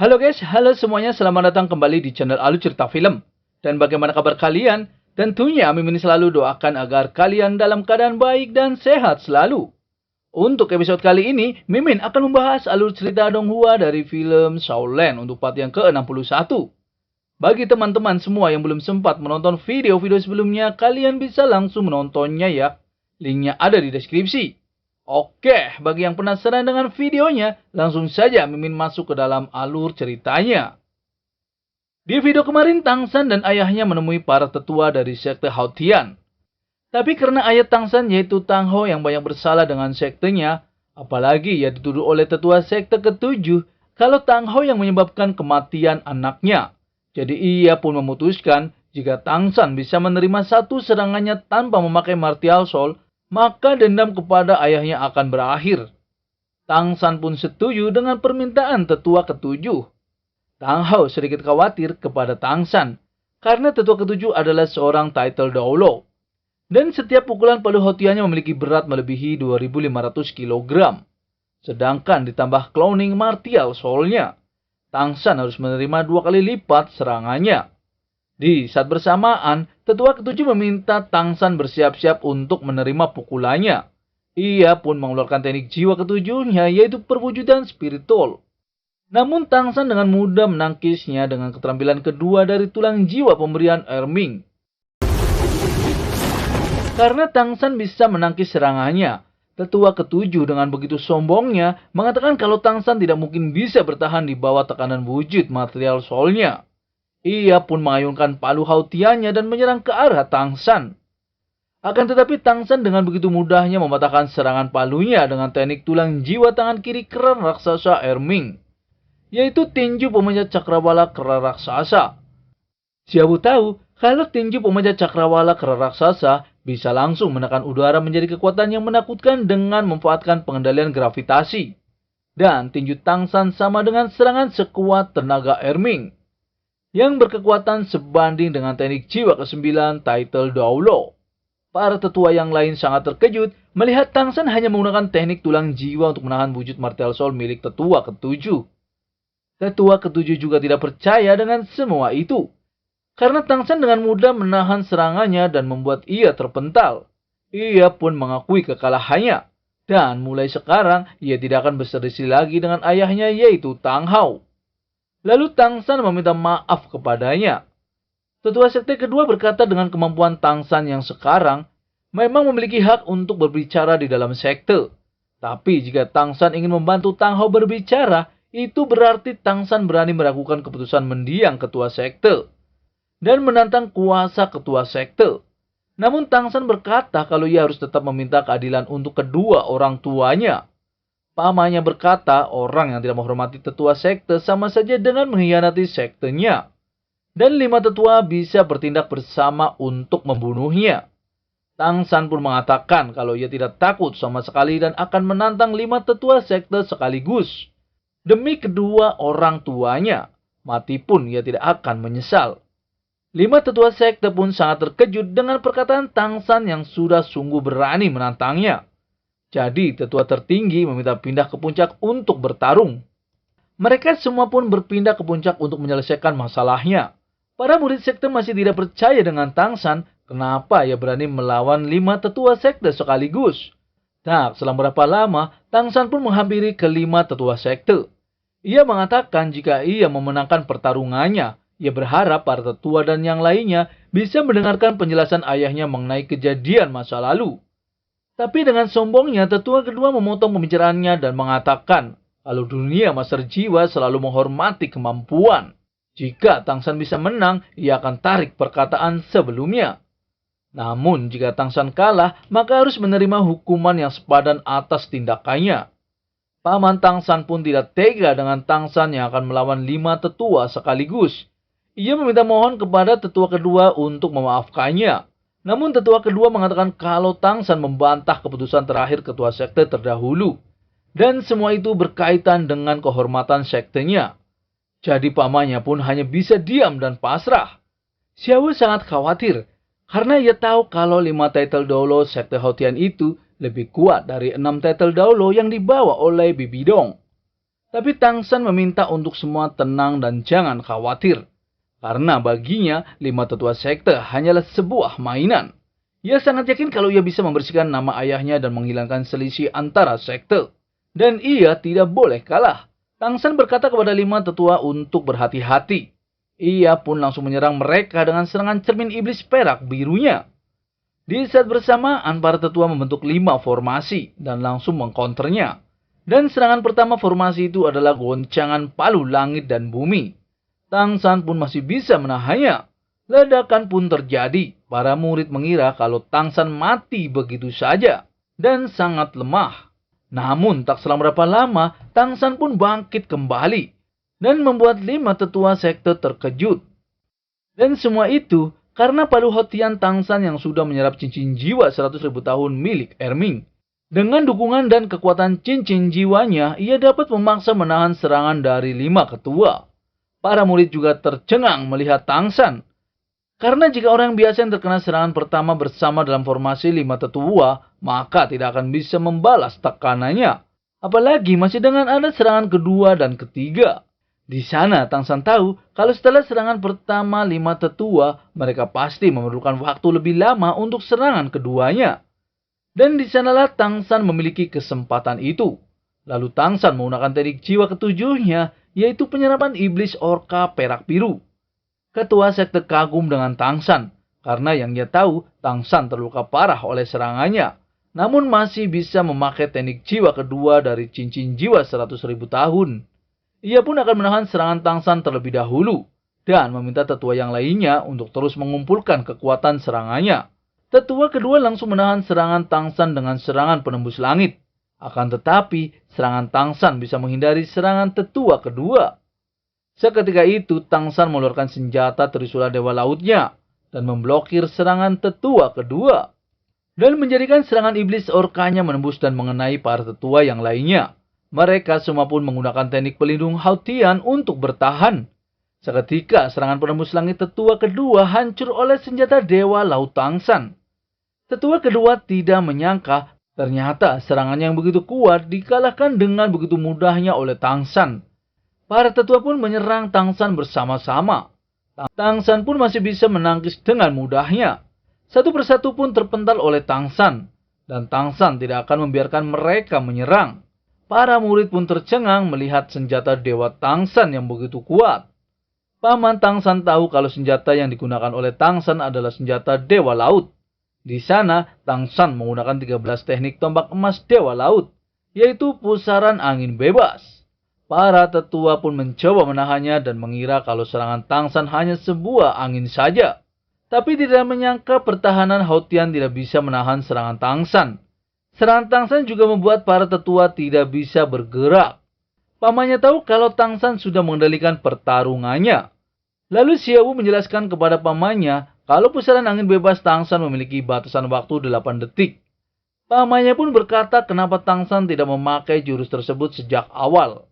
Halo guys, halo semuanya, selamat datang kembali di channel Alu Cerita Film. Dan bagaimana kabar kalian? Tentunya Mimin selalu doakan agar kalian dalam keadaan baik dan sehat selalu. Untuk episode kali ini, Mimin akan membahas alur cerita Donghua dari film Shaolin untuk part yang ke-61. Bagi teman-teman semua yang belum sempat menonton video-video sebelumnya, kalian bisa langsung menontonnya ya. Linknya ada di deskripsi. Oke, bagi yang penasaran dengan videonya, langsung saja Mimin masuk ke dalam alur ceritanya. Di video kemarin, Tangsan dan ayahnya menemui para tetua dari sekte Haotian. Tapi karena ayah Tangsan yaitu Tang Hou yang banyak bersalah dengan sektenya, apalagi ia dituduh oleh tetua sekte ketujuh kalau Tang Hou yang menyebabkan kematian anaknya. Jadi ia pun memutuskan jika Tangsan bisa menerima satu serangannya tanpa memakai martial soul, maka dendam kepada ayahnya akan berakhir. Tangsan pun setuju dengan permintaan tetua ketujuh. Tang Hou sedikit khawatir kepada Tangsan, karena tetua ketujuh adalah seorang title Daolo. Dan setiap pukulan palu Haotiannya memiliki berat melebihi 2.500 kg. Sedangkan ditambah cloning martial soul-nya, Tangsan harus menerima 2 kali lipat serangannya. Di saat bersamaan, tetua ketujuh meminta Tangsan bersiap-siap untuk menerima pukulannya. Ia pun mengeluarkan teknik jiwa ketujuhnya, yaitu perwujudan spiritual. Namun Tangsan dengan mudah menangkisnya dengan keterampilan kedua dari tulang jiwa pemberian Erming. Karena Tangsan bisa menangkis serangannya, tetua ketujuh dengan begitu sombongnya mengatakan kalau Tangsan tidak mungkin bisa bertahan di bawah tekanan wujud material soul-nya. Ia pun mengayunkan palu Haotiannya dan menyerang ke arah Tangsan. Akan tetapi Tangsan dengan begitu mudahnya mematahkan serangan palunya dengan teknik tulang jiwa tangan kiri kera raksasa Erming, yaitu tinju pemecah cakrawala kera raksasa. Xiaobu tahu kalau tinju pemecah cakrawala kera raksasa bisa langsung menekan udara menjadi kekuatan yang menakutkan dengan memanfaatkan pengendalian gravitasi. Dan tinju Tangsan sama dengan serangan sekuat tenaga Erming, yang berkekuatan sebanding dengan teknik jiwa ke-9 title Daolo. Para tetua yang lain sangat terkejut melihat Tangsan hanya menggunakan teknik tulang jiwa untuk menahan wujud martial soul milik tetua ketujuh. Tetua ketujuh juga tidak percaya dengan semua itu, karena Tangsan dengan mudah menahan serangannya dan membuat ia terpental. Ia pun mengakui kekalahannya, dan mulai sekarang ia tidak akan berselisih lagi dengan ayahnya yaitu Tang Hou. Lalu Tangsan meminta maaf kepadanya. Tetua sekte kedua berkata dengan kemampuan Tangsan yang sekarang memang memiliki hak untuk berbicara di dalam sekte. Tapi jika Tangsan ingin membantu Tang Hou berbicara, itu berarti Tangsan berani meragukan keputusan mendiang ketua sekte dan menantang kuasa ketua sekte. Namun Tangsan berkata kalau ia harus tetap meminta keadilan untuk kedua orang tuanya. Pamannya berkata orang yang tidak menghormati tetua sekte sama saja dengan mengkhianati sektenya. Dan 5 tetua bisa bertindak bersama untuk membunuhnya. Tangsan pun mengatakan kalau ia tidak takut sama sekali dan akan menantang 5 tetua sekte sekaligus. Demi kedua orang tuanya, mati pun ia tidak akan menyesal. 5 tetua sekte pun sangat terkejut dengan perkataan Tangsan yang sudah sungguh berani menantangnya. Jadi tetua tertinggi meminta pindah ke puncak untuk bertarung. Mereka semua pun berpindah ke puncak untuk menyelesaikan masalahnya. Para murid sekte masih tidak percaya dengan Tangsan, kenapa ia berani melawan 5 tetua sekte sekaligus. Nah, selang berapa lama, Tangsan pun menghampiri ke-5 tetua sekte. Ia mengatakan jika ia memenangkan pertarungannya, ia berharap para tetua dan yang lainnya bisa mendengarkan penjelasan ayahnya mengenai kejadian masa lalu. Tapi dengan sombongnya, tetua kedua memotong pembicaraannya dan mengatakan kalau dunia master jiwa selalu menghormati kemampuan. Jika Tangsan bisa menang, ia akan tarik perkataan sebelumnya. Namun jika Tangsan kalah, maka harus menerima hukuman yang sepadan atas tindakannya. Paman Tangsan pun tidak tega dengan Tangsan yang akan melawan 5 tetua sekaligus. Ia meminta mohon kepada tetua kedua untuk memaafkannya. Namun tetua kedua mengatakan kalau Tangsan membantah keputusan terakhir ketua sekte terdahulu. Dan semua itu berkaitan dengan kehormatan sektenya. Jadi pamannya pun hanya bisa diam dan pasrah. Xiaowu sangat khawatir karena ia tahu kalau 5 title Daolo sekte Haotian itu lebih kuat dari 6 title Daolo yang dibawa oleh Bibi Dong. Tapi Tang San meminta untuk semua tenang dan jangan khawatir. Karena baginya, 5 tetua sekte hanyalah sebuah mainan. Ia sangat yakin kalau ia bisa membersihkan nama ayahnya dan menghilangkan selisih antara sekte. Dan ia tidak boleh kalah. Tang San berkata kepada 5 tetua untuk berhati-hati. Ia pun langsung menyerang mereka dengan serangan cermin iblis perak birunya. Di saat bersamaan, para tetua membentuk 5 formasi dan langsung mengkonternya. Dan serangan pertama formasi itu adalah goncangan palu langit dan bumi. Tang San pun masih bisa menahannya. Ledakan pun terjadi. Para murid mengira kalau Tang San mati begitu saja dan sangat lemah. Namun tak selang berapa lama, Tang San pun bangkit kembali dan membuat 5 tetua sekte terkejut. Dan semua itu karena palu hotian Tang San yang sudah menyerap cincin jiwa 100.000 tahun milik Erming. Dengan dukungan dan kekuatan cincin jiwanya, ia dapat memaksa menahan serangan dari 5 ketua. Para murid juga tercengang melihat Tang San. Karena jika orang biasa yang terkena serangan pertama bersama dalam formasi 5 tetua, maka tidak akan bisa membalas tekanannya. Apalagi masih dengan ada serangan kedua dan ketiga. Di sana Tang San tahu kalau setelah serangan pertama 5 tetua, mereka pasti memerlukan waktu lebih lama untuk serangan keduanya. Dan di sanalah Tang San memiliki kesempatan itu. Lalu Tang San menggunakan teknik jiwa ketujuhnya, yaitu penyerapan iblis orka perak biru. Ketua sekte kagum dengan Tang San, karena yang dia tahu Tang San terluka parah oleh serangannya, namun masih bisa memakai teknik jiwa kedua dari cincin jiwa 100.000 tahun. Ia pun akan menahan serangan Tang San terlebih dahulu, dan meminta tetua yang lainnya untuk terus mengumpulkan kekuatan serangannya. Tetua kedua langsung menahan serangan Tang San dengan serangan penembus langit. Akan tetapi, serangan Tang San bisa menghindari serangan tetua kedua. Seketika itu, Tang San mengeluarkan senjata Trisula Dewa Lautnya dan memblokir serangan tetua kedua. Dan menjadikan serangan iblis orkanya menembus dan mengenai para tetua yang lainnya. Mereka semua pun menggunakan teknik pelindung Hautian untuk bertahan. Seketika, serangan penembus langit tetua kedua hancur oleh senjata Dewa Laut Tang San. Tetua kedua tidak menyangka ternyata serangannya yang begitu kuat dikalahkan dengan begitu mudahnya oleh Tang San. Para tetua pun menyerang Tang San bersama-sama. Tang San pun masih bisa menangkis dengan mudahnya. Satu persatu pun terpental oleh Tang San. Dan Tang San tidak akan membiarkan mereka menyerang. Para murid pun tercengang melihat senjata Dewa Tang San yang begitu kuat. Paman Tang San tahu kalau senjata yang digunakan oleh Tang San adalah senjata Dewa Laut. Di sana, Tang San menggunakan 13 teknik tombak emas Dewa Laut, yaitu pusaran angin bebas. Para tetua pun mencoba menahannya dan mengira kalau serangan Tang San hanya sebuah angin saja. Tapi tidak menyangka pertahanan Hautian tidak bisa menahan serangan Tang San. Serangan Tang San juga membuat para tetua tidak bisa bergerak. Pamannya tahu kalau Tang San sudah mengendalikan pertarungannya. Lalu Xiaowu menjelaskan kepada pamannya kalau pusaran angin bebas Tang San memiliki batasan waktu 8 detik. Pamannya pun berkata kenapa Tang San tidak memakai jurus tersebut sejak awal.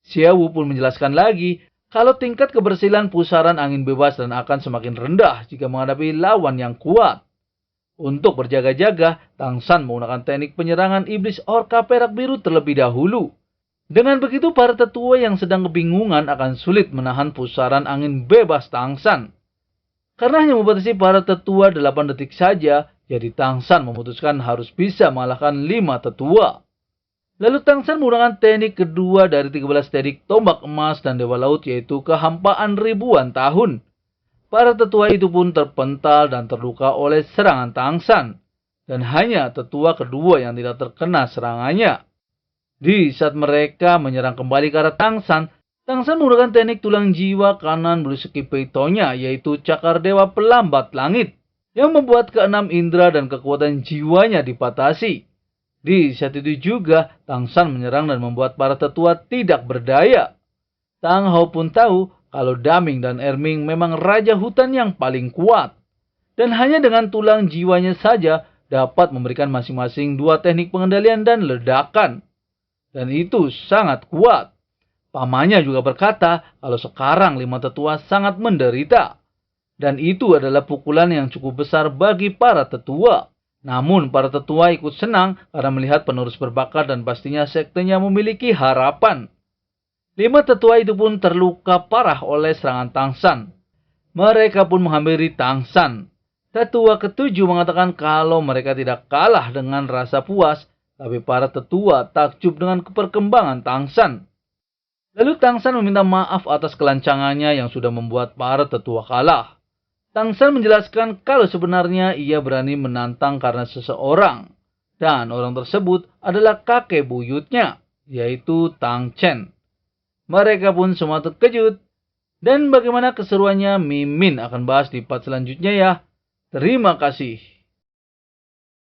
Xiaowu pun menjelaskan lagi kalau tingkat keberhasilan pusaran angin bebas dan akan semakin rendah jika menghadapi lawan yang kuat. Untuk berjaga-jaga, Tang San menggunakan teknik penyerangan iblis orka perak biru terlebih dahulu. Dengan begitu, para tetua yang sedang kebingungan akan sulit menahan pusaran angin bebas Tang San. Karena hanya membatasi para tetua 8 detik saja, jadi Tang San memutuskan harus bisa mengalahkan 5 tetua. Lalu Tang San menggunakan teknik kedua dari 13 teknik tombak emas dan Dewa Laut, yaitu kehampaan ribuan tahun. Para tetua itu pun terpental dan terluka oleh serangan Tang San. Dan hanya tetua kedua yang tidak terkena serangannya. Di saat mereka menyerang kembali ke arah Tang San menggunakan teknik tulang jiwa kanan Blusuki Peitonya, yaitu cakar dewa pelambat langit, yang membuat keenam indera dan kekuatan jiwanya dipatasi. Di saat itu juga, Tang San menyerang dan membuat para tetua tidak berdaya. Tang Hao pun tahu kalau Daming dan Erming memang raja hutan yang paling kuat. Dan hanya dengan tulang jiwanya saja dapat memberikan masing-masing 2 teknik pengendalian dan ledakan. Dan itu sangat kuat. Pamannya juga berkata kalau sekarang 5 tetua sangat menderita. Dan itu adalah pukulan yang cukup besar bagi para tetua. Namun para tetua ikut senang karena melihat penerus berbakat dan pastinya sektenya memiliki harapan. 5 tetua itu pun terluka parah oleh serangan Tang San. Mereka pun menghampiri Tang San. Tetua ketujuh mengatakan kalau mereka tidak kalah dengan rasa puas, tapi para tetua takjub dengan perkembangan Tang San. Lalu Tang San meminta maaf atas kelancangannya yang sudah membuat para tetua kalah. Tang San menjelaskan kalau sebenarnya ia berani menantang karena seseorang. Dan orang tersebut adalah kakek buyutnya, yaitu Tang Chen. Mereka pun semua terkejut. Dan bagaimana keseruannya Mimin akan bahas di part selanjutnya ya. Terima kasih.